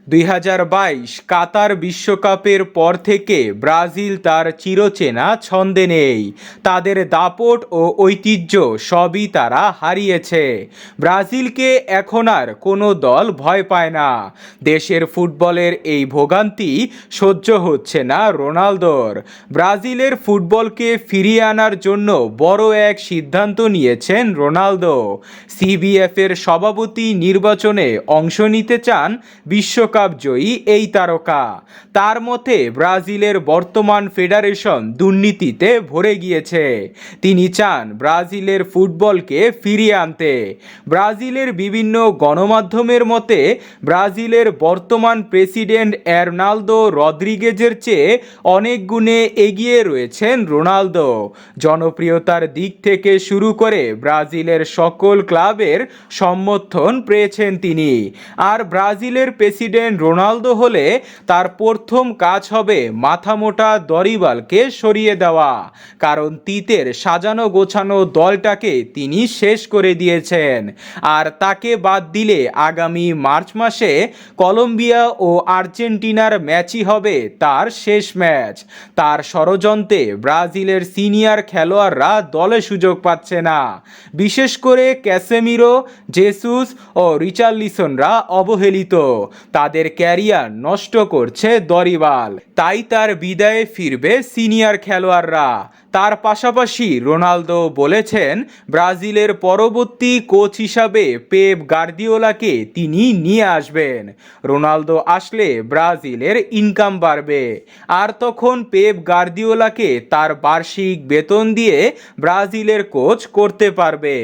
2022 কাতার বিশ্বকাপের পর থেকে ব্রাজিল তার চিরচেনা ছন্দে নেই। তাদের দাপট ও ঐতিহ্য সবই তারা হারিয়েছে। ব্রাজিলকে এখন আর কোনো দল ভয় পায় না। দেশের ফুটবলের এই ভোগান্তি সহ্য হচ্ছে না রোনালদোর। ব্রাজিলের ফুটবলকে ফিরিয়ে আনার জন্য বড় এক সিদ্ধান্ত নিয়েছেন রোনালদো। সিবিএফ এর সভাপতি নির্বাচনে অংশ নিতে চান বিশ্বকাপ জয়ী এই তারকা। তার মতে ব্রাজিলের বর্তমান ফেডারেশন দুর্নীতিতে ভরে গিয়েছে। তিনি চান ব্রাজিলের ফুটবলকে ফিরিয়ে আনতে। ব্রাজিলের বিভিন্ন গণমাধ্যমের মতে ব্রাজিলের বর্তমান প্রেসিডেন্ট এর্নালদো রদ্রিগেজের চেয়ে অনেক গুণে এগিয়ে রয়েছেন রোনালদো। জনপ্রিয়তার দিক থেকে শুরু করে ব্রাজিলের সকল ক্লাবের সমর্থন পেয়েছেন তিনি। আর ব্রাজিলের প্রেসিডেন্ট রোনালদো হলে তার প্রথম কাজ হবে মাথামোটা দরিবালকে সরিয়ে দেওয়া, কারণ তিতের সাজানো গোছানো দলটাকে তিনি শেষ করে দিয়েছেন। আর তাকে বাদ দিলে আগামী মার্চ মাসে কলম্বিয়া ও আর্জেন্টিনার ম্যাচই হবে তার শেষ ম্যাচ। তার ষড়যন্ত্রে ব্রাজিলের সিনিয়র খেলোয়াড়রা দলে সুযোগ পাচ্ছে না। বিশেষ করে ক্যাসেমিরো, জেসুস ও রিচার্লিসনরা অবহেলিত। তাদের ক্যারিয়ার নষ্ট করছে দরিবাল। তাই তার বিদায়ে ফিরবে সিনিয়র খেলোয়াড়রা। তার পাশাপাশি রোনালদো বলেছেন ব্রাজিলের পরবর্তী কোচ হিসাবে পেপ গার্দিওলাকে তিনি নিয়ে আসবেন। রোনালদো আসলে ব্রাজিলের ইনকাম বাড়বে, আর তখন পেপ গার্দিওলাকে তার বার্ষিক বেতন দিয়ে ব্রাজিলের কোচ করতে পারবে।